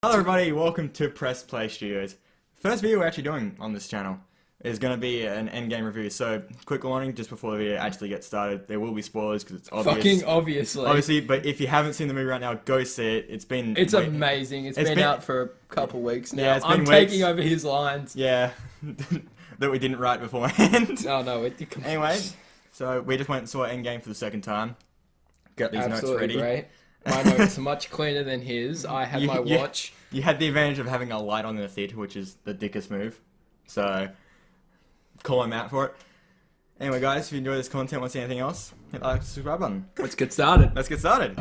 Hello everybody, welcome to PressPlay Studios. First video we're actually doing on this channel is going to be an Endgame review, so quick warning just before the video actually gets started, there will be spoilers because it's obvious. Fucking obviously. But if you haven't seen the movie right now, go see it. It's amazing. It's been out for a couple weeks now. Yeah, I'm taking over his lines. Yeah, that we didn't write beforehand. Oh no, Anyway, so we just went and saw Endgame for the second time. Got these notes ready. Great. My notes are much cleaner than his. I had my watch. You had the advantage of having a light on in the theatre, which is the dickest move. So, call him out for it. Anyway, guys, if you enjoy this content, want to see anything else, hit the like, subscribe button. Let's get started. Let's get started.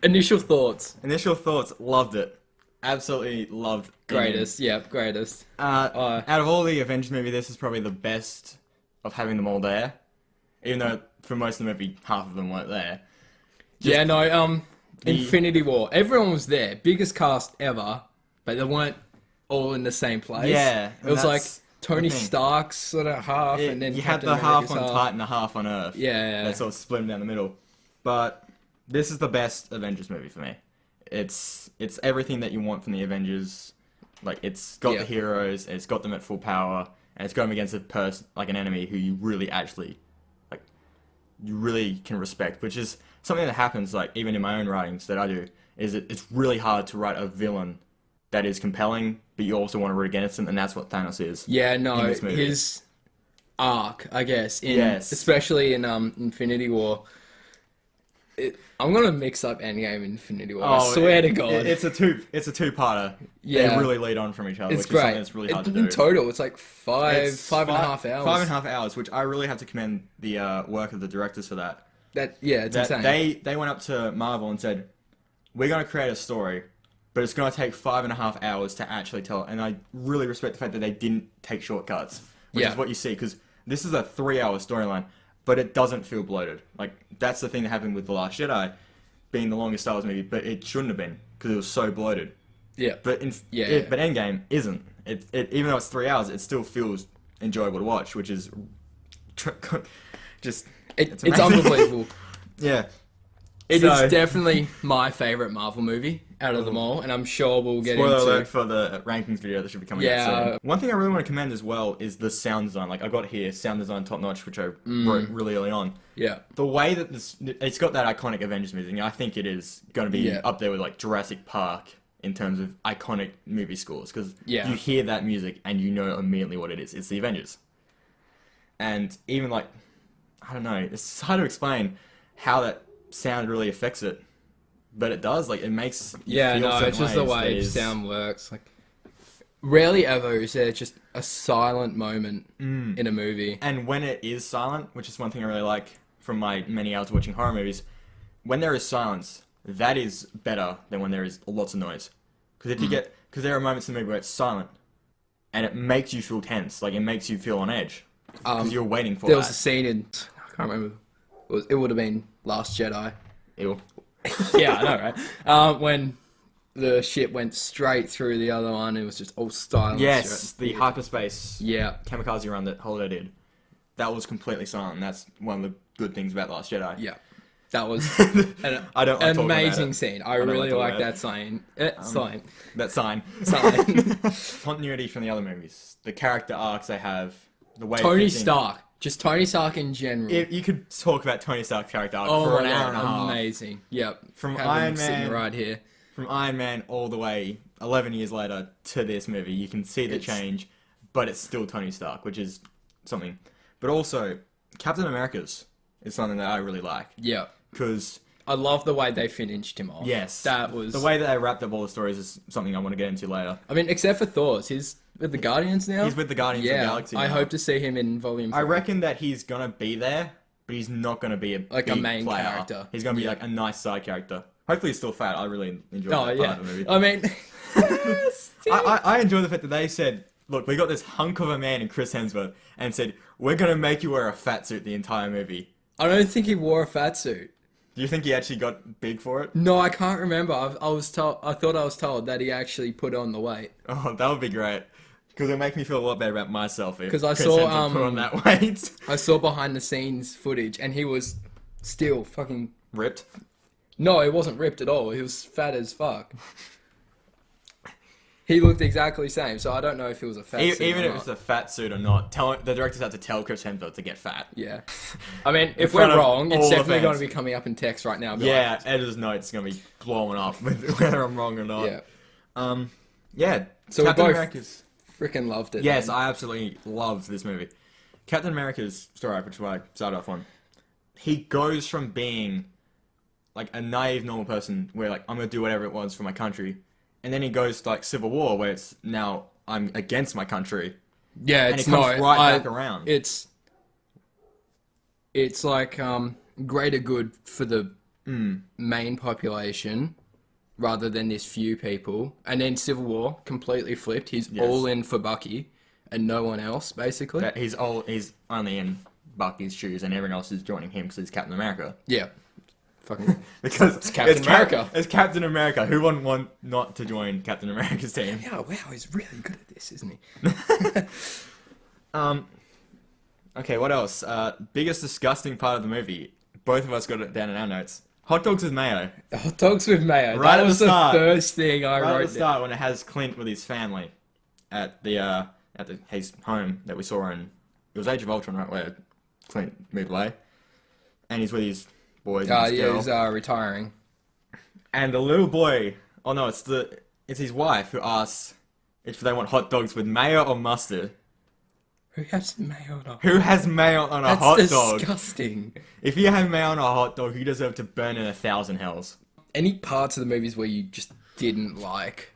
Initial thoughts. Initial thoughts, loved it. Absolutely loved it. Greatest, yep, greatest. Out of all the Avengers movies, this is probably the best of having them all there. Even though for most of the movie, half of them weren't there. Infinity War. Everyone was there. Biggest cast ever, but they weren't all in the same place. Yeah. It was like Tony Stark's sort of half, and then you Captain had the America's half on Titan, the half on Earth. Yeah. They sort of split them down the middle. But this is the best Avengers movie for me. It's everything that you want from the Avengers. Like, it's got the heroes, it's got them at full power, and it's got them against a person, like an enemy who you really actually, like, you really can respect. Which is something that happens, like, even in my own writings that I do, is it's really hard to write a villain that is compelling, but you also want to root against them, and that's what Thanos is. Yeah, no, his arc, I guess, especially in Infinity War. I'm gonna mix up Endgame and Infinity War. I swear to God, it's a two-parter. Yeah, they really lead on from each other. It's which great. Is something that's really hard to do. In total, it's like five and a half hours. 5.5 hours, which I really have to commend the work of the directors for that. It's insane. They went up to Marvel and said, "We're gonna create a story, but it's gonna take 5.5 hours to actually tell it." And I really respect the fact that they didn't take shortcuts, which is what you see, because this is a 3-hour storyline. But it doesn't feel bloated. Like, that's the thing that happened with The Last Jedi, being the longest Star Wars movie, but it shouldn't have been, because it was so bloated. Yeah. But but Endgame isn't. Even though it's 3 hours, it still feels enjoyable to watch, which is just... It's unbelievable. Yeah. It is definitely my favourite Marvel movie out of them all, and I'm sure we'll get into... Spoiler alert for the rankings video that should be coming out soon. One thing I really want to commend as well is the sound design. Like, I got here, sound design top notch, which I wrote really early on. Yeah. The way that it's got that iconic Avengers music, and I think it is going to be up there with, like, Jurassic Park in terms of iconic movie scores, because you hear that music and you know immediately what it is. It's the Avengers. And even, like, I don't know, it's hard to explain how that sound really affects it, but it does. Like, it makes it's just the way sound works. Like, rarely ever is there just a silent moment in a movie, and when it is silent, which is one thing I really like from my many hours watching horror movies, when there is silence, that is better than when there is lots of noise. Because if you because there are moments in the movie where it's silent and it makes you feel tense, like it makes you feel on edge because you're waiting for there was a scene in, I can't remember, it would have been Last Jedi. Ew. Yeah, I know, right? When the ship went straight through the other one, it was just all silent. Yes, the hyperspace kamikaze run that Holiday did. That was completely silent, and that's one of the good things about Last Jedi. Yeah. That was an amazing scene. I really like that sign. That sign. Continuity from the other movies. The character arcs they have. The way Tony Stark. Just Tony Stark in general. You could talk about Tony Stark's character arc for an hour and a half. Amazing. Yep. From Iron Man, sitting right here. From Iron Man all the way 11 years later to this movie, you can see the change, but it's still Tony Stark, which is something. But also, Captain America's is something that I really like. Yeah. Because I love the way they finished him off. Yes. That was... The way that they wrapped up all the stories is something I want to get into later. I mean, except for Thor's. He's with the Guardians now? He's with the Guardians of the Galaxy now. I hope to see him in Volume 4. I reckon that he's going to be there, but he's not going to be a main player. Character. He's going to be like a nice side character. Hopefully he's still fat. I really enjoy that part of the movie. I mean... I enjoy the fact that they said, look, we got this hunk of a man in Chris Hemsworth, and said, we're going to make you wear a fat suit the entire movie. I don't think he wore a fat suit. Do you think he actually got big for it? No, I can't remember. I thought I was told that he actually put on the weight. Oh, that would be great. Because it'll make me feel a lot better about myself if Because I Chris saw Hemsworth put on that weight. I saw behind the scenes footage, and he was still fucking Ripped? No, he wasn't ripped at all. He was fat as fuck. He looked exactly the same, so I don't know if it was a fat suit Even or if it's a fat suit or not, the directors have to tell Chris Hemsworth to get fat. Yeah. I mean, if front we're of wrong, it's all the definitely going fans. to be coming up in text right now. Yeah, editor's note's going to be blowing up with whether I'm wrong or not. Yeah. Yeah. So Captain we both America's... freaking loved it. Yes, man. I absolutely loved this movie. Captain America's story arc, which is what I started off on. He goes from being like a naive, normal person where like, I'm going to do whatever it wants for my country. And then he goes to like Civil War where it's now I'm against my country. Yeah, And it's he comes not back around. It's like greater good for the main population rather than this few people. And then Civil War completely flipped. He's all in for Bucky and no one else basically. He's only in Bucky's shoes and everyone else is joining him because he's Captain America. Yeah. Fucking because it's Captain America. It's Captain America. Who wouldn't want not to join Captain America's team? Yeah, wow, he's really good at this, isn't he? Okay, what else? Biggest disgusting part of the movie. Both of us got it down in our notes. Hot dogs with mayo. Hot dogs with mayo. Right That was at the start. the first thing I Right wrote at the start when it has Clint with his family at his home that we saw in it was Age of Ultron, right, where Clint moved away, and he's with his boys. And his girl. He's retiring. And the little boy, oh no, it's his wife who asks if they want hot dogs with mayo or mustard. Who has mayo on a Who has mayo on a hot That's dog? disgusting. If you have mayo on a hot dog, you deserve to burn in 1,000 hells. Any parts of the movies where you just didn't like?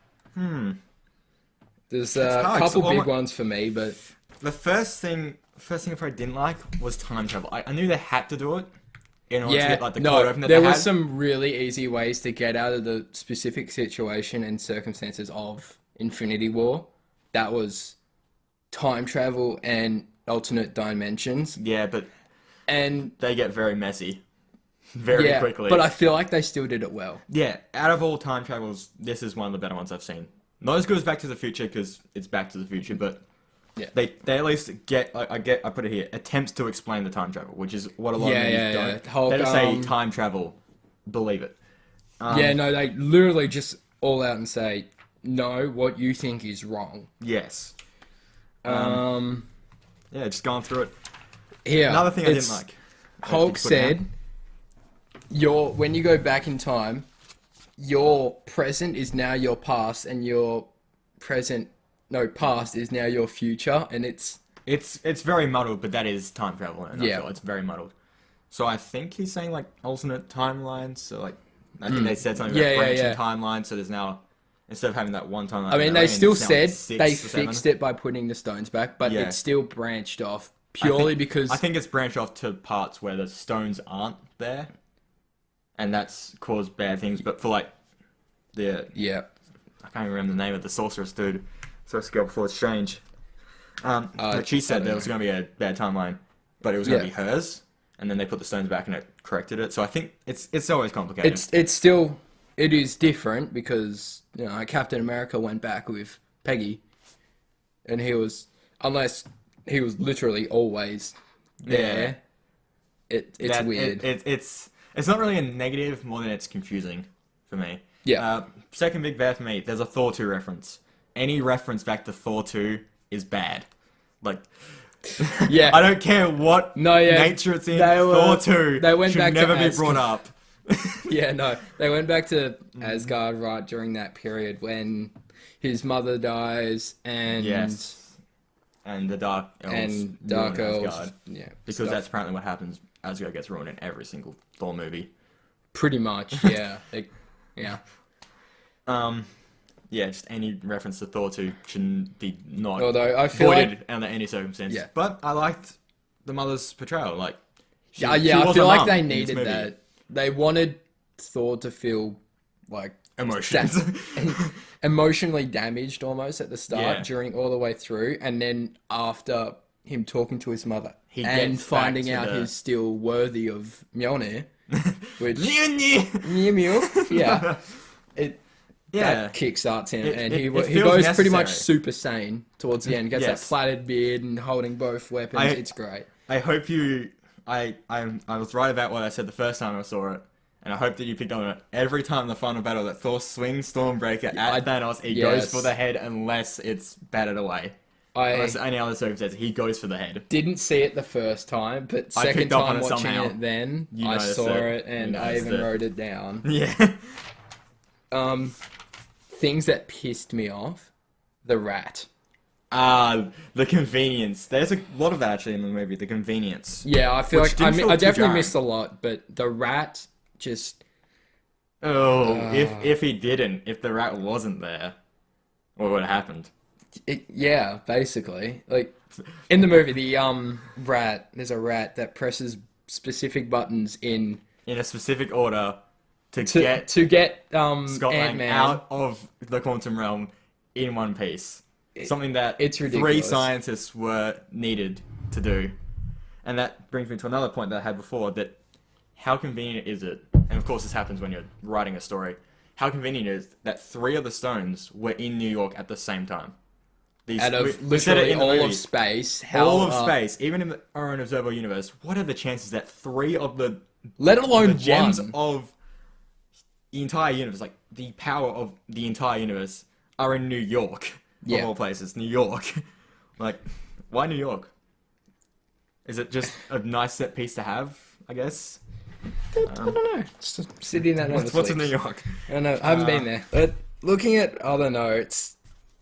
There's a hard, couple so big ones for me, but The first thing I didn't like was time travel. I knew they had to do it in order to get like the code open that there they was had. some really easy ways to get out of the specific situation and circumstances of Infinity War. That was time travel and alternate dimensions. Yeah, but And they get very messy very quickly. but I feel like they still did it well. Yeah, out of all time travels, this is one of the better ones I've seen. Not as good as Back to the Future because it's Back to the Future, but Yeah. they at least get I put it here, attempts to explain the time travel, which is what a lot of movies don't. Hulk, They just say time travel, believe it. They literally just all out and say, no, what you think is wrong. Yes. Yeah, just going through it. Yeah, Another thing I didn't like. Hulk Put it said, when you go back in time, your present is now your past, and your past is now your future, and it's very muddled, but that is time travel in a nutshell. Yeah. It's very muddled. So I think he's saying like alternate timelines. So like I think they said something about branching timelines. So there's now instead of having that one timeline. I mean, they still said they fixed fixed it by putting the stones back, but it's still branched off purely because I think it's branched off to parts where the stones aren't there, and that's caused bad things. But for like I can't even remember the name of the sorceress dude. Sorceress girl before it's strange. But she said there was going to be a bad timeline, but it was going to be hers, and then they put the stones back and it corrected it. So I think it's always complicated. It is different because Captain America went back with Peggy, and unless he was literally always there. It's weird. It's not really a negative more than it's confusing for me. Yeah. Second big bad for me. There's a Thor 2 reference. Any reference back to Thor 2 is bad. Like, yeah, I don't care what nature it's in. Thor 2 should never be brought up. They went back to Asgard right during that period when his mother dies and and the Dark Elves Dark ruin Elves, Asgard. Because that's apparently what happens. Asgard gets ruined in every single Thor movie. Pretty much, yeah. Just any reference to Thor 2 shouldn't be not Although I feel voided under any circumstance. Yeah. But I liked the mother's portrayal. Like, I feel like they needed that. They wanted Thor to feel like emotions. Emotionally damaged almost at the start, during all the way through, and then after him talking to his mother and finding out he's still worthy of Mjolnir. which Yeah. Mew Mew, yeah, that kickstarts him, and he goes pretty much Super Saiyan towards the end. Gets that plaited beard and holding both weapons. It's great. I hope you. I was right about what I said the first time I saw it, and I hope that you picked up on it. Every time in the final battle that Thor swings Stormbreaker at Thanos, he goes for the head unless it's batted away. Unless any other circumstance, he goes for the head. Didn't see it the first time, but second time watching it then, I saw it and I even wrote it down. Yeah. Things that pissed me off. The rat. The convenience. There's a lot of that actually in the movie, the convenience. Yeah, I feel like I definitely missed a lot, but the rat just... if the rat wasn't there, what would have happened? Yeah, basically. Like, in the movie, the there's a rat that presses specific buttons in a specific order to get Scott Lang out of the quantum realm in one piece. Something that it's ridiculous. 3 scientists were needed to do. And that brings me to another point that I had before, that how convenient is it, and of course this happens when you're writing a story, how convenient it is that 3 of the stones were in New York at the same time. Out of literally all of space. All of space, even in our own observable universe, what are the chances that 3 of the... Let alone gems one. Of the entire universe, like the power of the entire universe, are in New York. Of all places, New York. Like, why New York? Is it just a nice set piece to have, I guess? I don't know. Just a city that never What's in New York? I don't know. I haven't been there. But looking at other notes,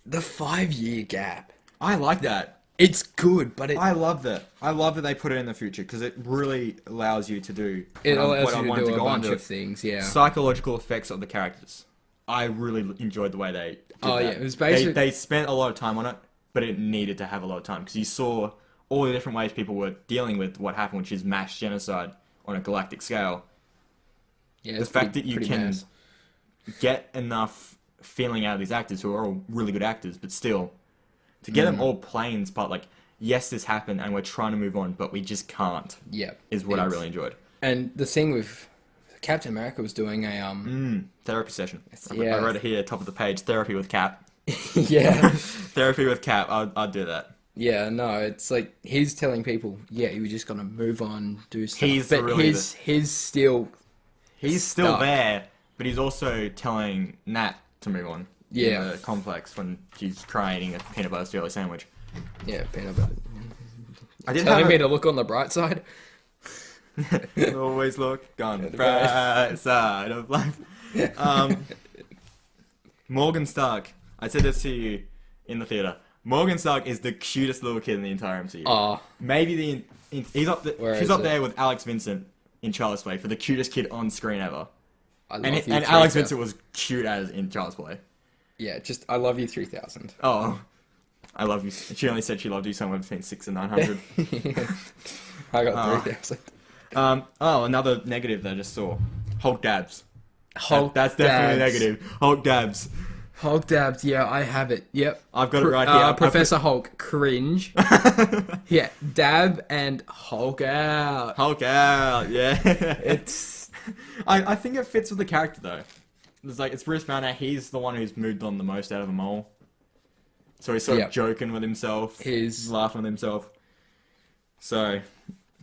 the 5-year gap. I like that. It's good, but I love that. I love that they put it in the future, because it really allows you to do... It allows you to do a bunch of things, yeah. Psychological effects of the characters. I really enjoyed the way they did that. Yeah, it was basically... They spent a lot of time on it, but it needed to have a lot of time, because you saw all the different ways people were dealing with what happened, which is mass genocide on a galactic scale. Yeah, the fact that you can get enough feeling out of these actors, who are all really good actors, but still, to get them all playing this part, like, yes, this happened, and we're trying to move on, but we just can't, is what I really enjoyed. And the thing with... Captain America was doing a therapy session. I wrote it here, top of the page. Therapy with Cap. Yeah. Therapy with Cap. I'd do that. Yeah, no, it's like he's telling people, yeah, you were just gonna move on, do stuff. He's still there, but he's also telling Nat to move on. Yeah. In the complex when she's crying eating a peanut butter jelly sandwich. Yeah, peanut butter. Telling me to look on the bright side. Always look on the bright side of life. Morgan Stark. I said this to you in the theater. Morgan Stark is the cutest little kid in the entire MCU. Maybe he's up. She's up there with Alex Vincent in Child's Play for the cutest kid on screen ever. And Alex Vincent was cute as in Child's Play. Yeah, just I love you 3000. Oh, I love you. She only said she loved you somewhere between 6 and 900. I got 3000. Another negative that I just saw. Hulk dabs. That's definitely negative. Hulk dabs. Hulk dabs, yeah, I have it. Yep. I've got it right here. Professor Hulk, cringe. Yeah, dab and Hulk out. Hulk out, yeah. It's... I think it fits with the character, though. It's Bruce Banner, he's the one who's moved on the most out of them all. So he's sort of joking with himself. He's laughing with himself. So...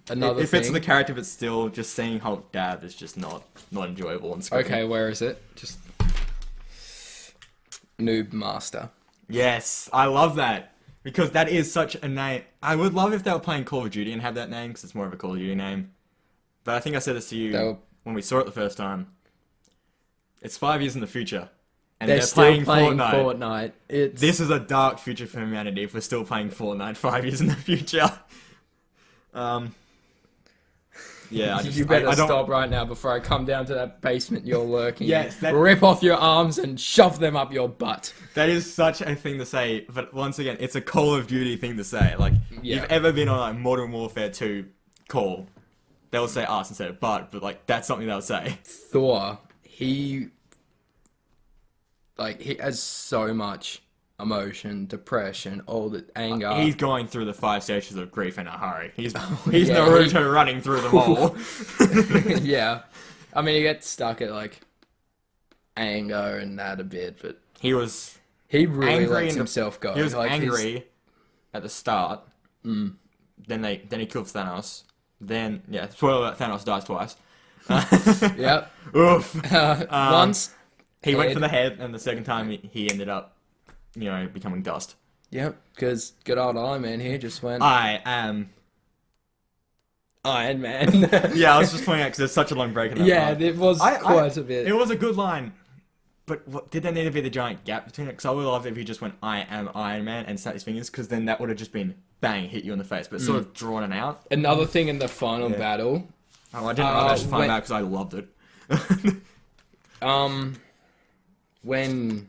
It fits with the character, but still, just seeing Hulk dab is just not enjoyable on screen. Okay, where is it? Just Noob Master. Yes, I love that, because that is such a name. I would love if they were playing Call of Duty and had that name, because it's more of a Call of Duty name. But I think I said this to you when we saw it the first time. It's 5 years in the future, and they're still playing Fortnite. This is a dark future for humanity if we're still playing Fortnite 5 years in the future. Yeah, you better stop right now before I come down to that basement you're lurking in. Yes, rip off your arms and shove them up your butt. That is such a thing to say, but once again, it's a Call of Duty thing to say. Like, you've ever been on like Modern Warfare 2 call, they'll say ass instead of butt, but like that's something they'll say. Thor, he has so much emotion, depression, all the anger. He's going through the 5 stages of grief in a hurry. He's Yeah, Naruto running through them all. Yeah. I mean, he gets stuck at, like, anger and that a bit, but He really angry lets himself go. He was like, angry at the start. Then he kills Thanos. Then, yeah, spoiler alert, Thanos dies twice. Yep. Oof. Once. He went head. for the head, and the second time he ended up, becoming dust. Yep, because good old Iron Man here just went... I am... Iron Man. Yeah, I was just pointing out because there's such a long break in that Yeah, part. it was quite a bit. It was a good line, but did there need to be the giant gap between it? Because I would love if he just went, I am Iron Man, and snapped his fingers, because then that would have just been, bang, hit you in the face, but sort of drawn it out. Another thing in the final battle... Oh, I didn't actually find out because I loved it. When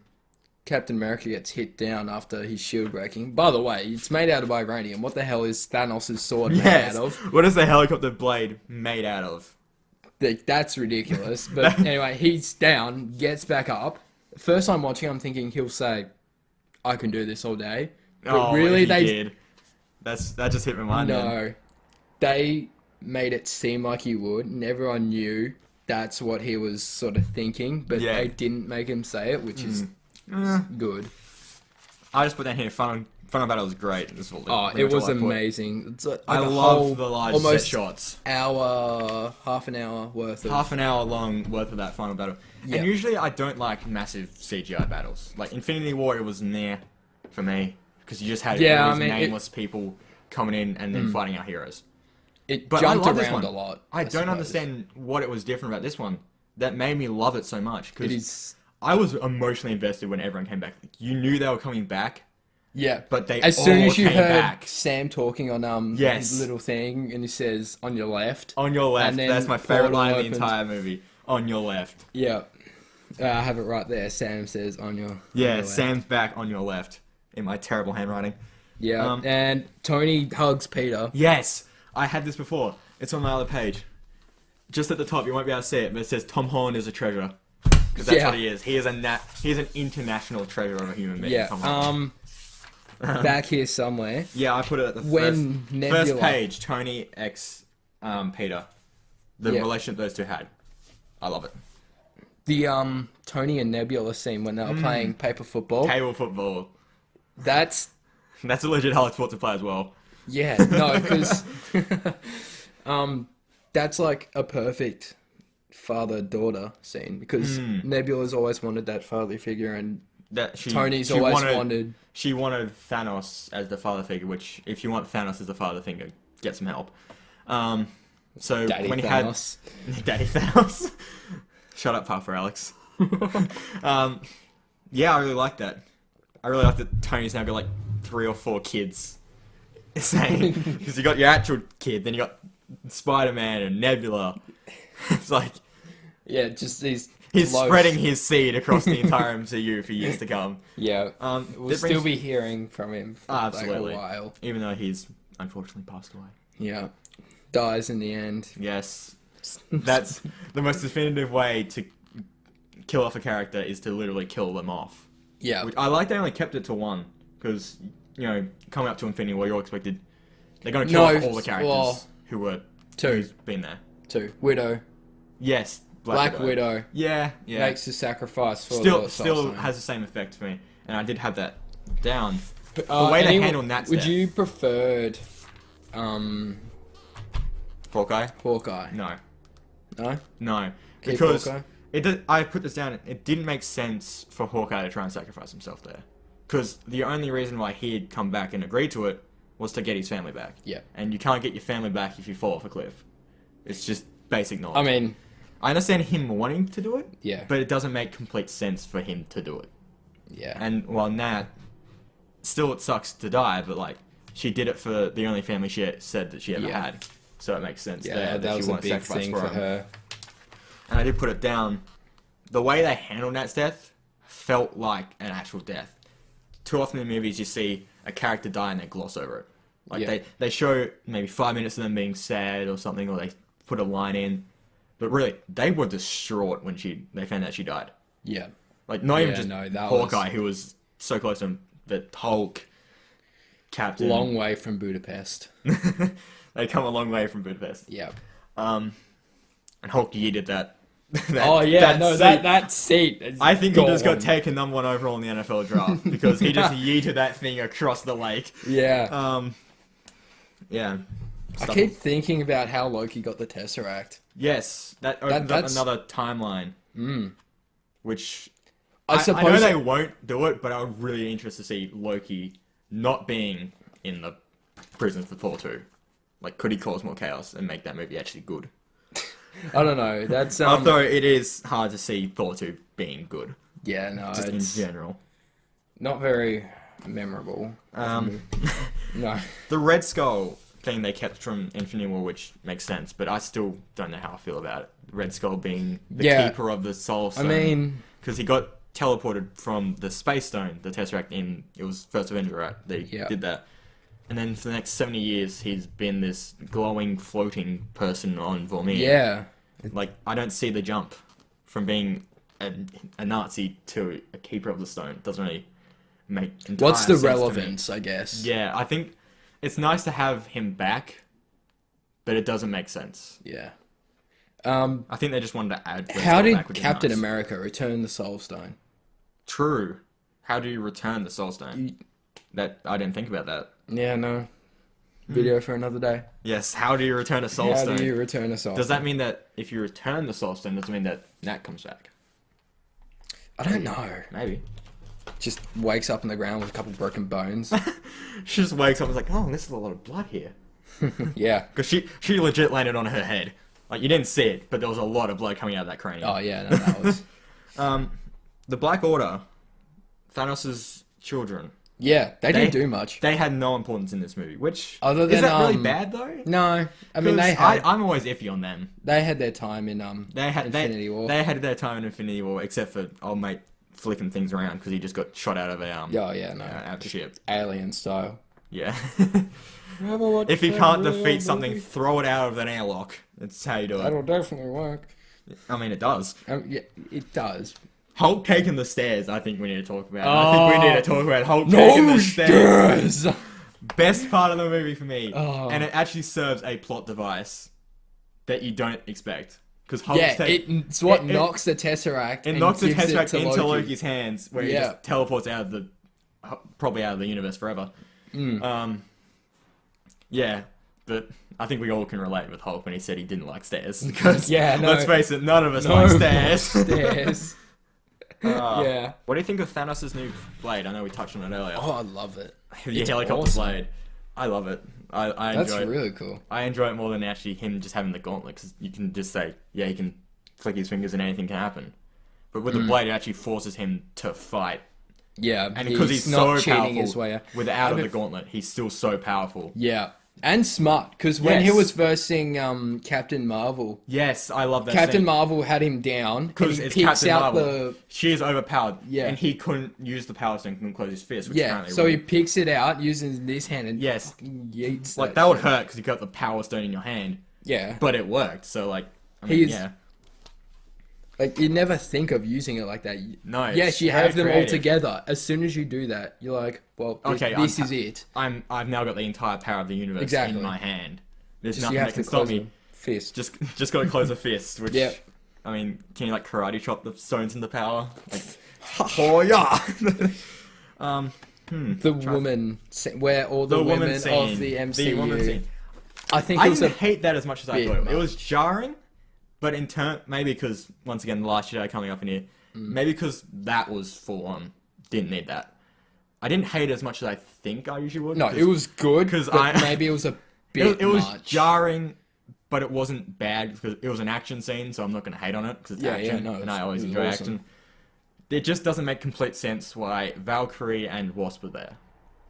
Captain America gets hit down after his shield breaking. By the way, it's made out of vibranium. What the hell is Thanos' sword made out of? What is the helicopter blade made out of? That's ridiculous. But anyway, he's down, gets back up. First time watching, I'm thinking he'll say, I can do this all day. But really, he they did. That just hit my mind. No. They made it seem like he would, and everyone knew that's what he was sort of thinking, but they didn't make him say it, which is good. I just put down here, final battle was great. It was amazing. It's like I love the large set shots. Half an hour worth of... Half an hour long worth of that final battle. Yep. And usually I don't like massive CGI battles. Like Infinity War, it was near for me, because you just had all these nameless people coming in and then fighting our heroes. But jumped around a lot. I don't understand what it was different about this one that made me love it so much. Because I was emotionally invested when everyone came back. Like, you knew they were coming back. Yeah, but they as soon all as you came heard back. Sam talking on his little thing, and he says on your left. On your left. That's my favorite line of the opens. entire movie. On your left. Yeah, I have it right there. Sam says on your. Yeah, on your Sam's back on your left in my terrible handwriting. Yeah, and Tony hugs Peter. Yes, I had this before. It's on my other page. Just at the top, you won't be able to see it, but it says Tom Holland is a treasure. Because that's what he is. He is an international treasure of a human being. Yeah. Tom Holland. Back here somewhere. Yeah, I put it at the first page. Tony x Peter. The relationship those two had. I love it. The Tony and Nebula scene when they were playing paper football. Table football. That's a legit hard sport to play as well. Yeah, no, because that's like a perfect father-daughter scene, because Nebula's always wanted that father figure, and Tony's always wanted... She wanted Thanos as the father figure, which, if you want Thanos as the father figure, get some help. So Daddy when Thanos. he had... Daddy Thanos. Shut up, Papa Alex. Yeah, I really like that. I really like that Tony's now got like 3 or 4 kids. Because you got your actual kid, then you got Spider-Man and Nebula. It's like... Yeah, just he's spreading his seed across the entire MCU for years to come. Yeah, we'll still be hearing from him for absolutely. like a while. Even though he's unfortunately passed away. Yeah, dies in the end. Yes. That's the most definitive way to kill off a character, is to literally kill them off. Yeah. Which I like they only kept it to 1, because, coming up to Infinity War, you're expected... They're going to kill off all the characters who were... 2. Who's been there. 2. Widow. Yes. Black Widow. Yeah. Makes the sacrifice for still has the same effect for me, and I did have that down. The way they handled Nat's would death. you preferred Hawkeye? Hawkeye. No. Keep Because Hawkeye? I put this down. It didn't make sense for Hawkeye to try and sacrifice himself there, because the only reason why he'd come back and agree to it was to get his family back. Yeah. And you can't get your family back if you fall off a cliff. It's just basic knowledge. I mean, I understand him wanting to do it. Yeah. But it doesn't make complete sense for him to do it. Yeah. And while Nat, still it sucks to die, but like, she did it for the only family she said that she ever had. So it makes sense there that was she a wanted big sacrifice thing for for him. her. And I did put it down. The way they handled Nat's death felt like an actual death. Too often in movies you see a character die and they gloss over it. Like they show maybe 5 minutes of them being sad or something, or they put a line in. But really, they were distraught when they found out she died. Yeah. Like, not even just Hawkeye, who was so close to him, that Hulk, Captain... Long way from Budapest. They come a long way from Budapest. Yeah. And Hulk yeeted that. That seat. Is I think he just got gone. taken #1 overall in the NFL draft because he just yeeted that thing across the lake. Yeah. Yeah. I keep thinking about how Loki got the Tesseract. Yes, that opens up another timeline. Which I I suppose know they won't do it, but I'm really interested to see Loki not being in the prison for Thor 2. Like, could he cause more chaos and make that movie actually good? I don't know. That's Although it is hard to see Thor 2 being good, yeah, no, just in it's general. not very memorable. No. The Red Skull thing they kept from Infinity War, which makes sense, but I still don't know how I feel about it. Red Skull being the keeper of the Soul Stone. I mean, because he got teleported from the Space Stone, the Tesseract, it was First Avenger, right? They did that. And then for the next 70 years, he's been this glowing, floating person on Vormir. yeah. Like, I don't see the jump from being a Nazi to a keeper of the stone. It doesn't really make entire What's the sense to me. relevance, I guess? Yeah, I think it's nice to have him back, but it doesn't make sense. Yeah. I think they just wanted to add... Red How Skull did back, which is Captain nice. America return the Soul Stone? True. How do you return the Soul Stone? That I didn't think about that. Yeah, no. Video for another day. Yes, how do you return a Soul Stone? How do you return a Soul Does Stone? that mean that if you return the Soul Stone, does it mean that Nat comes back? I don't know. Maybe. Just wakes up on the ground with a couple broken bones. She just wakes up and is like, oh, there's a lot of blood here. Yeah. Because she legit landed on her head. Like, you didn't see it, but there was a lot of blood coming out of that cranium. Oh, yeah, no, that was... The Black Order, Thanos' children, Yeah, they didn't do much. they had no importance in this movie, which... Other than, is that really bad, though? No. I mean, 'Cause they had... I'm always iffy on them. They had their time in Infinity War. They had their time in Infinity War, except for old mate flipping things around because he just got shot out of a Oh, yeah, no. out of ship. Alien style. Yeah. If you can't defeat something, throw it out of an airlock. That's how you do it. That'll definitely work. I mean, it does. Yeah, it does. Hulk taking the stairs, I think we need to talk about. I think we need to talk about Hulk taking No the stairs. stairs! Best part of the movie for me. Oh. And it actually serves a plot device that you don't expect. Because Hulk Yeah, it's what knocks the Tesseract. It knocks the gives it Tesseract to into Loki. Loki's hands, where he just teleports out of the, probably out of the universe forever. Yeah, but I think we all can relate with Hulk when he said he didn't like stairs. Because Yeah, no. let's face it, none of us like stairs. Stairs. Yeah. What do you think of Thanos' new blade? I know we touched on it earlier. Oh, I love it. The it's helicopter awesome. blade. I love it. I That's enjoy it. really cool. I enjoy it more than actually him just having the gauntlet, because you can just say, yeah, he can flick his fingers and anything can happen. But with the blade, it actually forces him to fight. Yeah, And because he's not so cheating powerful, his way out. without the gauntlet, he's still so powerful. Yeah, and smart, because when he Yes. was versing Captain Marvel, Yes, I love that Captain scene. Marvel had him down, Because and it's he picks Captain out Marvel. She is overpowered. Yeah. And he couldn't use the power stone, couldn't close his fist, which yeah, apparently so he wouldn't. picks it out using this hand and Yes. fucking yeets Like, that would shit. hurt because you got the power stone in your hand. Yeah, But it worked, so, like, I mean, He's- yeah. like you never think of using it like that. No, it's Yes, you very have them all creative. together. As soon as you do that, you're like, well, Okay, this is it. I've now got the entire power of the universe Exactly. in my hand. There's Just nothing you have that to can stop close me. a fist. Just got to close a fist, which, Yep. I mean, can you, like, karate chop the stones into power? Like, oh, yeah! The woman, where all the, women scene. of the MCU. The woman scene. I think I it was didn't hate that as much as I bit thought. It was much. jarring, but in turn, maybe because, once again, the Last Jedi coming up in here, maybe because that was full on. Didn't need that. I didn't hate it as much as I think I usually would. No, it was good, 'cause but I- maybe it was a bit It was much. jarring, but it wasn't bad because it was an action scene, so I'm not going to hate on it because it's Yeah, action, yeah, no, and I always it was enjoy awesome. action. It just doesn't make complete sense why Valkyrie and Wasp were there.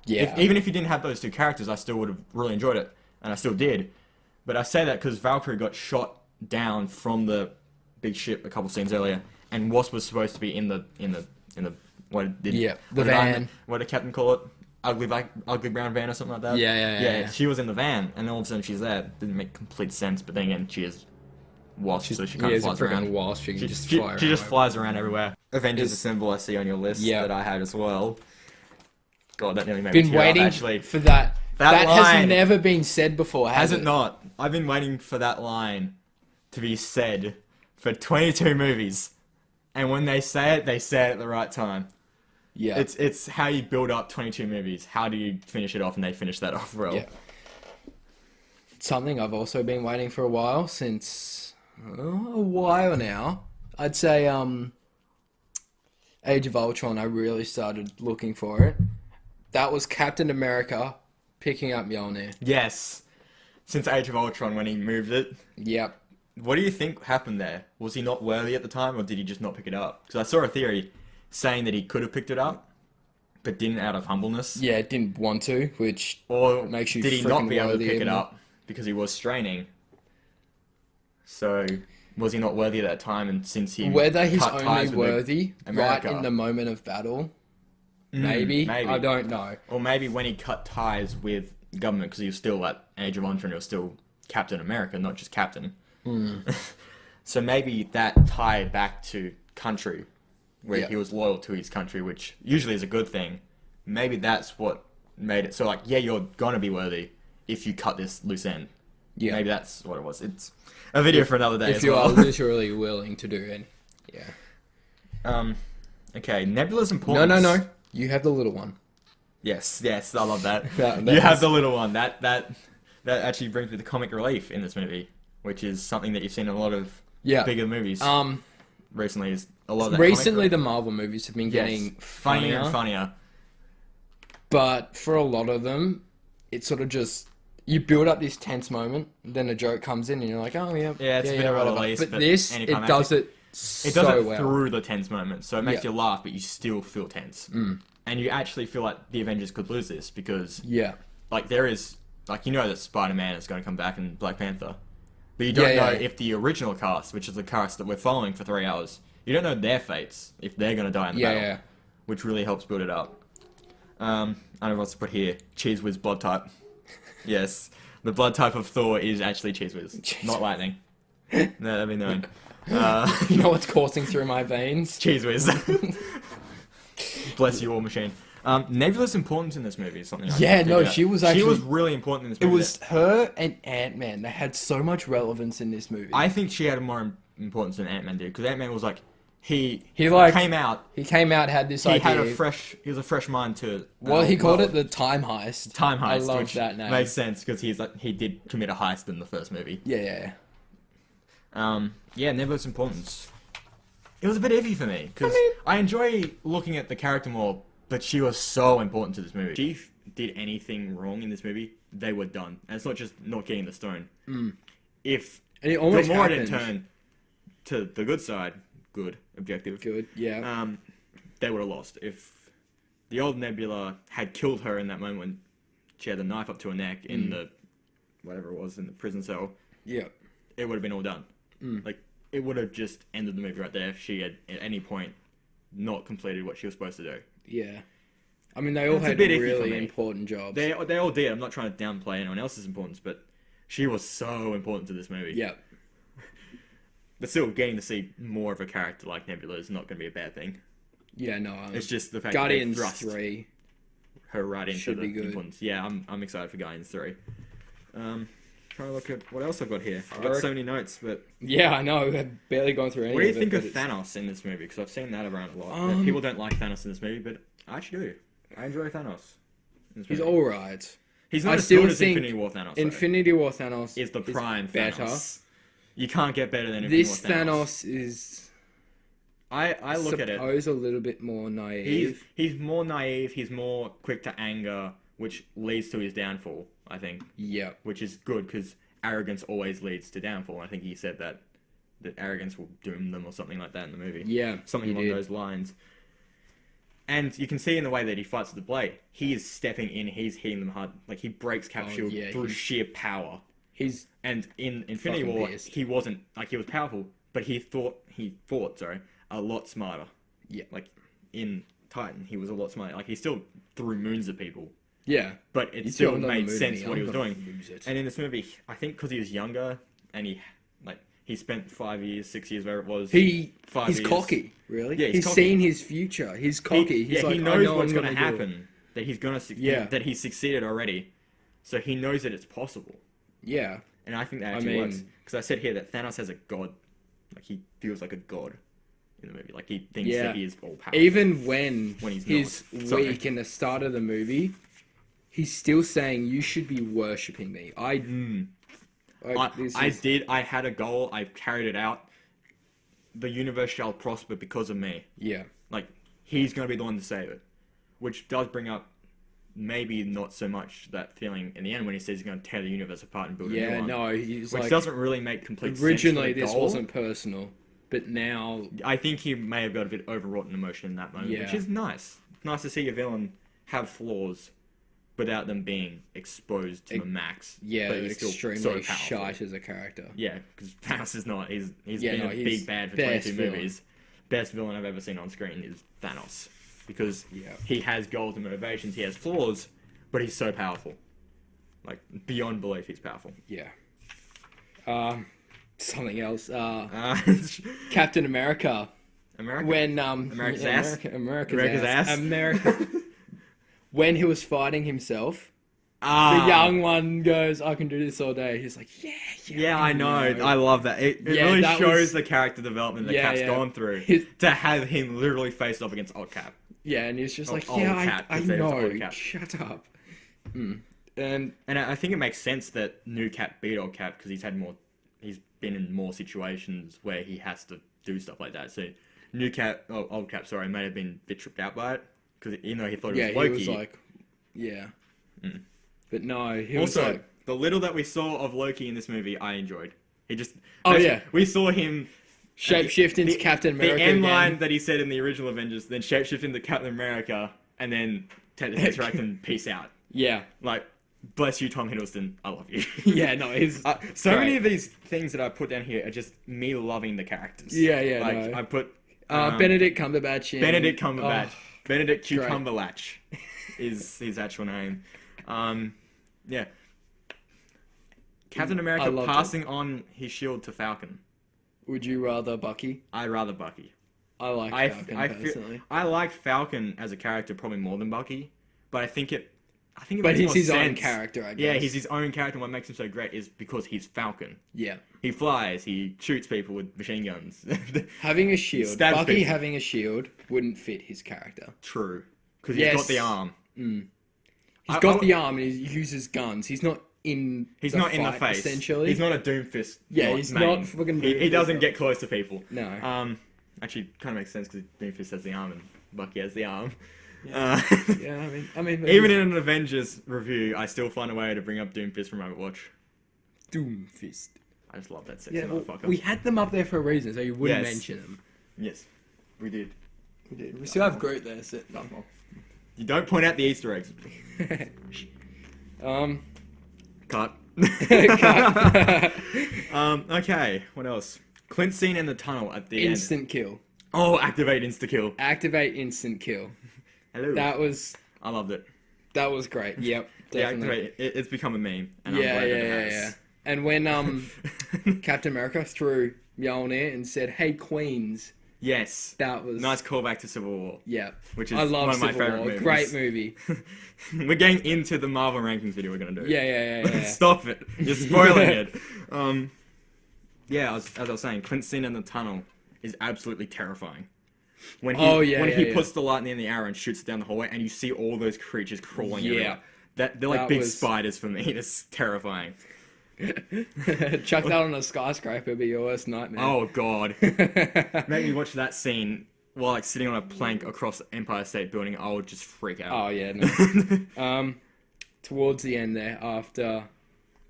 Yeah, Even if you didn't have those two characters, I still would have really enjoyed it, and I still did. But I say that because Valkyrie got shot down from the big ship a couple scenes earlier, and Wasp was supposed to be in the what did Yeah, the what did van. what did Captain call it? Ugly brown van or something like that. Yeah. She was in the van, and all of a sudden she's there. Didn't make complete sense, but then again, she is Wasp, so she kind of is a flies freaking around. wasp. She can She just she fly just around. flies around everywhere. Avengers Assemble, I see on your list Yeah. that I had as well. God, that nearly made me Been tear up, waiting actually. for that. That has line never been said before, has it not? I've been waiting for that line to be said for 22 movies. And when they say it at the right time. Yeah. It's how you build up 22 movies. How do you finish it off, and they finish that off well. Yeah. Something I've also been waiting for a while, since a while now. I'd say Age of Ultron, I really started looking for it. That was Captain America picking up Mjolnir. Yes. Since Age of Ultron, when he moved it. Yep. What do you think happened there? Was he not worthy at the time, or did he just not pick it up? Because I saw a theory saying that he could have picked it up, but didn't out of humbleness. Yeah, didn't want to, which Or makes you did he not freaking be able to worthy, pick it isn't it? up because he was straining? So, was he not worthy at that time? And since he whether he's cut only ties with worthy right America, in the moment of battle, maybe. I don't know. Or maybe when he cut ties with government, because he was still at Age of Ultron, he was still Captain America, not just Captain. So maybe that tied back to country, where he was loyal to his country, which usually is a good thing. Maybe that's what made it so, like, yeah, you're gonna be worthy if you cut this loose end. Yeah. Maybe that's what it was. It's a video for another day If as you well. are literally willing to do it. Yeah. Okay, Nebula's importance. No. You have the little one. Yes, I love that. That You have is- the little one. That actually brings me the comic relief in this movie, which is something that you've seen in a lot of bigger movies recently. Is a lot of that recently comic the Marvel movies have been getting funnier and funnier. But for a lot of them, it's sort of just you build up this tense moment, then a joke comes in, and you're like, oh yeah, It's a bit of a whatever. release, But but this, it anytime does after- it It so does it well. through the tense moments, so it makes Yeah. you laugh, but you still feel tense, and you actually feel like the Avengers could lose this because, like, there is, like, you know that Spider-Man is going to come back in Black Panther, but you don't know if the original cast, which is the cast that we're following for 3 hours, you don't know their fates if they're going to die in the battle, which really helps build it up. I don't know what else to put here. Cheese Whiz blood type. Yes, the blood type of Thor is actually Cheese Whiz, not lightning. No, that'd be known. You know what's coursing through my veins? Cheese Whiz. Bless you, War Machine. Nebula's importance in this movie is something. She was actually... She was really important in this It movie. was her and Ant-Man. They had so much relevance in this movie. I think she had more importance than Ant-Man did, because Ant-Man was like, he came out, had this idea. he was a fresh mind to... he called it the time heist. Time heist, I love which that name. makes sense, because he did commit a heist in the first movie. Yeah. Nebula's importance. It was a bit iffy for me, because I enjoy looking at the character more, but she was so important to this movie. If she did anything wrong in this movie, they were done. And it's not just not getting the stone. If And it almost Gamora didn't happened. turn to the good side, objective, Good, yeah. they would have lost. If the old Nebula had killed her in that moment when she had the knife up to her neck in the, whatever it was, in the prison cell, Yeah. it would have been all done. Like, it would have just ended the movie right there if she had, at any point, not completed what she was supposed to do. Yeah. I mean, they all It's a had bit iffy for really me. important jobs. They all did. I'm not trying to downplay anyone else's importance, but she was so important to this movie. Yeah. But still, getting to see more of a character like Nebula is not going to be a bad thing. Yeah, no. It's just the fact Guardians that they thrust 3. her right into should the be good. importance. Yeah, I'm excited for Guardians 3. Trying to look at what else I've got here. I've got Alright. so many notes, but Yeah, I know. I've barely gone through any what do you of it, think of but it's- Thanos in this movie? Because I've seen that around a lot. That people don't like Thanos in this movie, but I actually do. I enjoy Thanos. In this He's movie. alright. He's not I as still good as think Infinity War Thanos. Though. Infinity War Thanos is the prime better. Thanos. You can't get better than Infinity This War Thanos. Thanos is, I look at it. suppose, a little bit more naive. He's more naive. He's more quick to anger, which leads to his downfall. I think, Yeah. which is good because arrogance always leads to downfall. I think he said that arrogance will doom them or something like that in the movie. Yeah, something he along did. those lines. And you can see in the way that he fights with the blade, he is stepping in. He's hitting them hard. Like he breaks Cap Shield yeah, through he's- sheer power. He's And in Infinity fucking War, pissed. he wasn't like he was powerful, but he fought a lot smarter. Yeah. Like in Titan, he was a lot smarter. Like he still threw moons at people, yeah. but it He's still still made another sense movie. what he I'm was gonna doing. lose it. And in this movie, I think because he was younger and he spent 5 years, 6 years, wherever it was. He's 5 years. cocky, really. Yeah, he's he's cocky. seen his future. He's cocky. He's like, he I knows know what's I'm going to gonna do it. happen. that he's gonna Yeah. that he's succeeded already, so he knows that it's possible. Yeah. And I think that actually works. Because I said here that Thanos has a god, like he feels like a god in the movie. Like he thinks that he is all powerful. Even when he's weak Sorry. in the start of the movie, he's still saying, "You should be worshipping me." I had a goal. I carried it out. The universe shall prosper because of me. Yeah. Like he's gonna be the one to save it, which does bring up maybe not so much that feeling in the end when he says he's going to tear the universe apart and build a new one. No, he's which like, doesn't really make complete originally sense. this wasn't personal, but now I think he may have got a bit overwrought in emotion in that moment, which is nice. Nice to see your villain have flaws without them being exposed to the max. Yeah, but he's extremely still so shite as a character. Yeah, because Thanos is not. He's been a big bad for 22 movies. Best villain I've ever seen on screen is Thanos. Because he has goals and motivations, he has flaws, but he's so powerful. Like, beyond belief, he's powerful. Yeah. Something else. Captain America. America? When, America's ass? America's ass. America. When he was fighting himself, the Ah. young one goes, "I can do this all day." He's like, Yeah, I know. I love that. It really shows the character development that Cap's gone through. To have him literally face off against Old Cap. Yeah, and he's just like, old Cap, I instead of know. old Cap. Shut up. And I think it makes sense that new Cap beat Old Cap because he's been in more situations where he has to do stuff like that. So new Cap, Old Cap, sorry, may have been a bit tripped out by it because even though he thought it was Loki. He was like, but no, he also, was like, the little that we saw of Loki in this movie, I enjoyed. He just we saw him shapeshift into Captain America. The end line that he said in the original Avengers, then shapeshift into Captain America, and then take the Tesseract and peace out. Yeah. Like, bless you, Tom Hiddleston. I love you. Yeah, no, he's so many of these things that I put down here are just me loving the characters. Yeah, like, no. I put Benedict Cumberbatch. Benedict Cumberbatch. Benedict Cucumberlatch is his actual name. Yeah. Captain America passing on his shield to Falcon. Would you rather Bucky? I'd rather Bucky. I like Falcon personally. I liked Falcon as a character probably more than Bucky, but I think it but makes he's more his sense. own character, I guess. Yeah, he's his own character. And what makes him so great is because he's Falcon. Yeah. He flies. He shoots people with machine guns. Having a shield. Stabs Bucky people. having a shield wouldn't fit his character. True. Because he's got the arm. He's got the arm and he uses guns. He's not in He's the not fight, in the face. essentially. He's not a Doomfist. Yeah, he's not fucking He Doomfist. doesn't get close to people. No. Actually, kind of makes sense because Doomfist has the arm and Bucky has the arm. Yeah, I mean, even in an Avengers review, I still find a way to bring up Doomfist from Overwatch. Doomfist. I just love that sexy motherfucker. We had them up there for a reason, so you wouldn't mention them. Yes, we did. We did. We still have Groot there sitting. You don't point out the Easter eggs. Cut. Okay, what else? Clint scene in the tunnel at the Instant kill. Oh, activate insta-kill. Activate instant kill. Hello. I loved it. That was great. Yep, definitely. It's become a meme. And Yeah. And when Captain America threw Mjolnir and said, "Hey, Queens." Yes. That was nice callback to Civil War. Yeah. Which is I love one of my Civil favorite War. movies. Great movie. We're getting into the Marvel rankings video we're gonna do. Yeah. Stop it. You're spoiling it. As I was saying, Clint's scene in the tunnel is absolutely terrifying. When he puts the lightning in the arrow and shoots it down the hallway, and you see all those creatures crawling everywhere. They're like big spiders for me. It's terrifying. Chuck that on a skyscraper would be your worst nightmare. Oh god. Make me watch that scene while like sitting on a plank across the Empire State Building. I would just freak out. Oh yeah, no. Towards the end there, after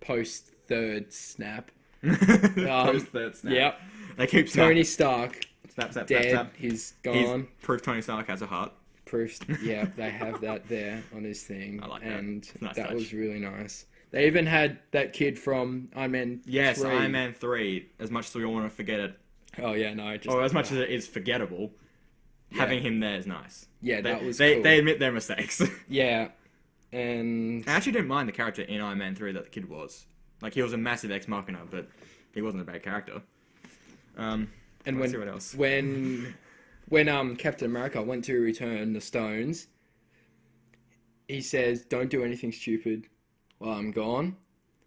post third snap. Post third snap. Yep. They keep Tony Stark. Snap. Dead. He's gone. Proof Tony Stark has a heart. Proof. Yeah, they have that there on his thing. I like that. And Nice that touch. was really nice. They even had that kid from Iron Man 3. Yes, Iron Man 3. As much as we all want to forget it, Oh yeah, no, as much as it is forgettable, having him there is nice. Yeah, that was cool. cool. They admit their mistakes. Yeah, and I actually didn't mind the character in Iron Man 3 that the kid was. Like, he was a massive ex machina, but he wasn't a bad character. and let's see what else. when Captain America went to return the stones, he says, "Don't do anything stupid while I'm gone,"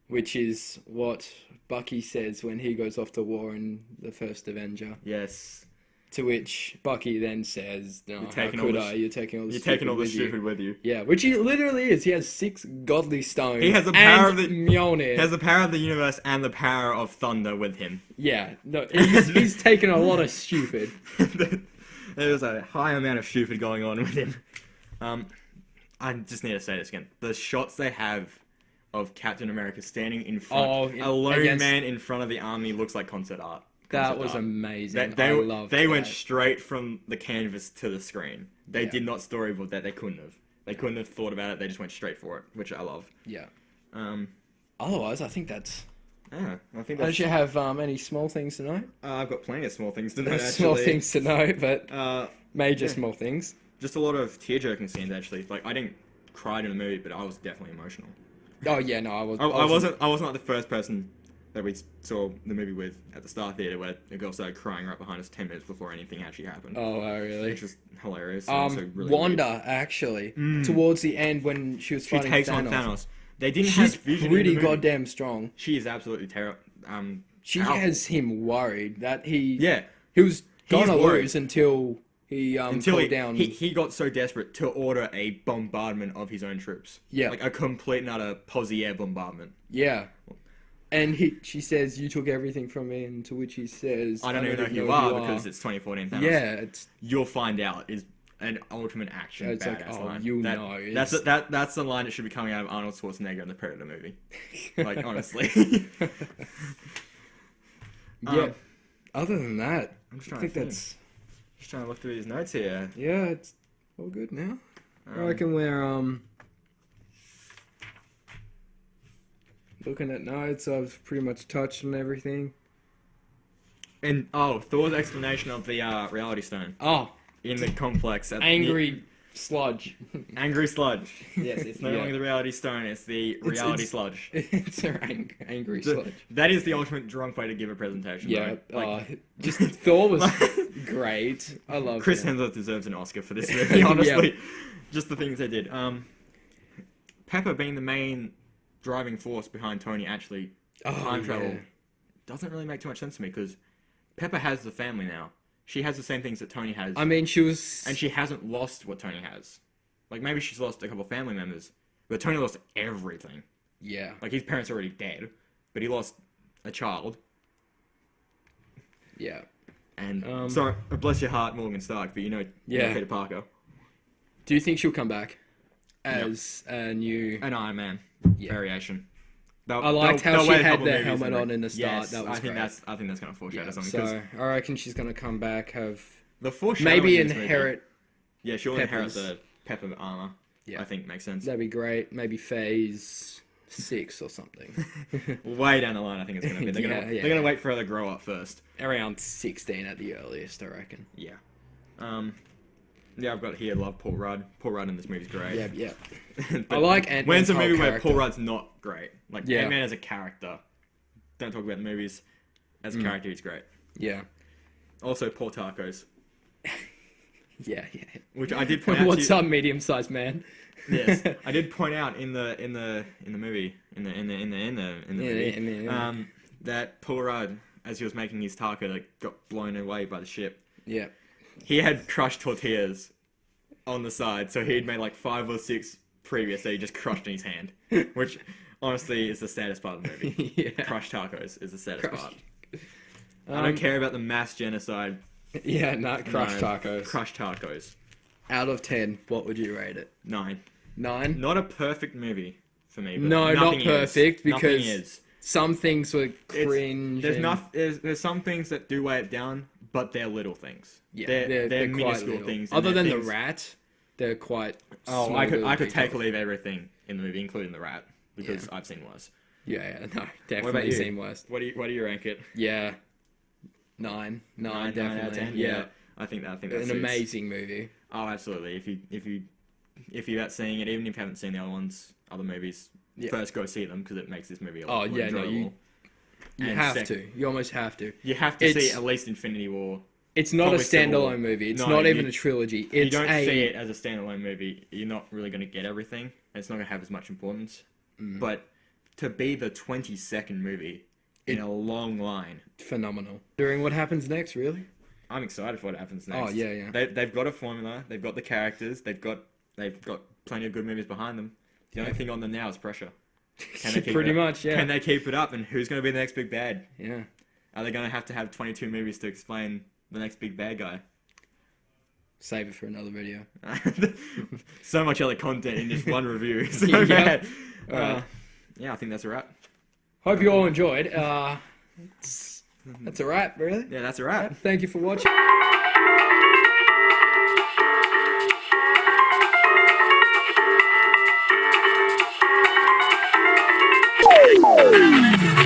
which is what Bucky says when he goes off to war in the first Avenger. Yes. To which Bucky then says, "No, You're how taking could all the I? You're taking all the You're stupid taking all the with you." stupid with you. Yeah, which he literally is. He has 6 godly stones. He has the power of the Mjolnir. He has the power of the universe and the power of thunder with him. Yeah, no, he's taken a lot of stupid. There's a high amount of stupid going on with him. I just need to say this again. The shots they have of Captain America standing in front, a lone man in front of the army, looks like concert art. That was amazing. They went straight from the canvas to the screen. They did not storyboard that. They couldn't have. They couldn't have thought about it. They just went straight for it, which I love. Yeah. Um. Otherwise, I think that's. Yeah, I think Don't that's. you have any small things to note? I've got plenty of small things to note. Actually. Small things to note, but major small things. Just a lot of tear-jerking scenes, actually. Like, I didn't cry in the movie, but I was definitely emotional. Oh yeah, no, I was not the first person that we saw the movie with at the Star Theatre, where a girl started crying right behind us 10 minutes before anything actually happened. Oh, really? Which was hilarious. And also really Wanda, weird. actually, towards the end when she was fighting takes Thanos. on Thanos. They didn't She's have Vision pretty in the movie. goddamn strong. She is absolutely terrible. She has him worried that he was He is gonna worried. lose until he called down. He got so desperate to order a bombardment of his own troops. Yeah. Like a complete and utter posse air bombardment. Yeah. And she says, "You took everything from me," and to which he says, I don't even know who you are because it's 2014 Thanos. Yeah, You'll find out is an ultimate action it's badass like, oh, line. you That- know. That's the line that should be coming out of Arnold Schwarzenegger in the Predator movie. Like, honestly. Yeah. Other than that, I'm just I trying think to think. that's Just trying to look through these notes here. yeah, it's all good now. I reckon we're looking at notes. I've pretty much touched on everything. And Thor's explanation of the reality stone Oh, in the complex. angry sludge. Angry sludge. Yes, it's no Yeah. longer the reality stone, it's the reality sludge. It's an angry sludge. That is the ultimate drunk way to give a presentation. Yeah, though. Like, just Thor was great. I love Chris him. Hemsworth deserves an Oscar for this movie, honestly. Just the things they did. Pepper being the main driving force behind Tony actually time travel doesn't really make too much sense to me because Pepper has the family now. She has the same things that Tony has. I mean, she was... And she hasn't lost what Tony has. Like, maybe she's lost a couple of family members, but Tony lost everything. Yeah. Like, his parents are already dead, but he lost a child. Yeah. And, sorry, bless your heart, Morgan Stark, but you know Peter Parker. Do you think she'll come back as a new... An Iron Man variation. I liked how she had the helmet on in the start. Yes, that was I think great. that's going to foreshadow something. So, I reckon she's going to come back, have... The foreshadowing Maybe in this movie- inherit... Yeah, she'll inherit Peppers. the Pepper armor. Yeah. I think makes sense. That'd be great. Maybe phase 6 or something. Way down the line, I think it's going to be. They're going to wait for her to grow up first. Around 16 at the earliest, I reckon. Yeah. Yeah, I've got here, love Paul Rudd. Paul Rudd in this movie's great. Yeah. But I like Ant-Man's when it's a whole movie where character. Paul Rudd's not great. Like, Yeah. Ant-Man as a character. Don't talk about the movies. As a character, he's great. Yeah. Also, Paul Tacos. Yeah. Which I did point out What's to you. up, medium-sized man? Yes, I did point out in the movie that Paul Rudd, as he was making his taco, that got blown away by the ship. Yeah. He had crushed tortillas on the side, so he'd made like 5 or 6 previous that he just crushed in his hand, which honestly is the saddest part of the movie. Yeah. Crushed tacos is the saddest Crushed. part. I don't care about the mass genocide. Yeah, not crushed No, tacos. Crushed tacos. Out of 10, what would you rate it? 9. 9? Not a perfect movie for me. But No, not nothing perfect, is. Nothing because is. some things were cringe. There's some things that do weigh it down, but they're little things. Yeah, they're quite minuscule little. things. and Other they're than things- the rat, they're quite. Oh, small I could little take or details. leave everything in the movie, including the rat, because I've seen worse. Yeah, no, What definitely about you? seen worse. What do you rank it? Yeah, 9, 9, definitely. 9 out of 10? Yeah, I think that an suits. amazing movie. Oh, absolutely. If you're out seeing it, even if you haven't seen the other movies, first go see them because it makes this movie a lot more enjoyable. You And have to. You almost have to. You have to see It's- at least Infinity War It's not a Probably Civil War. standalone movie. It's No, not you- even a trilogy. You It's don't see it as a standalone movie. You're not really going to get everything. It's not going to have as much importance. But to be the 22nd movie in a long line, phenomenal. During what happens next, really? I'm excited for what happens next. Oh, yeah. They've got a formula. They've got the characters. They've got plenty of good movies behind them. The only thing on them now is pressure. Can they keep Pretty it up? much, yeah. Can they keep it up? And who's going to be the next big bad? Yeah. Are they going to have 22 movies to explain the next big bad guy? Save it for another video. So much other content in just one review. So Yeah. bad. Alright. Yeah, I think that's a wrap. Hope you all enjoyed. That's a wrap, really. Yeah, that's a wrap. Thank you for watching. Hey!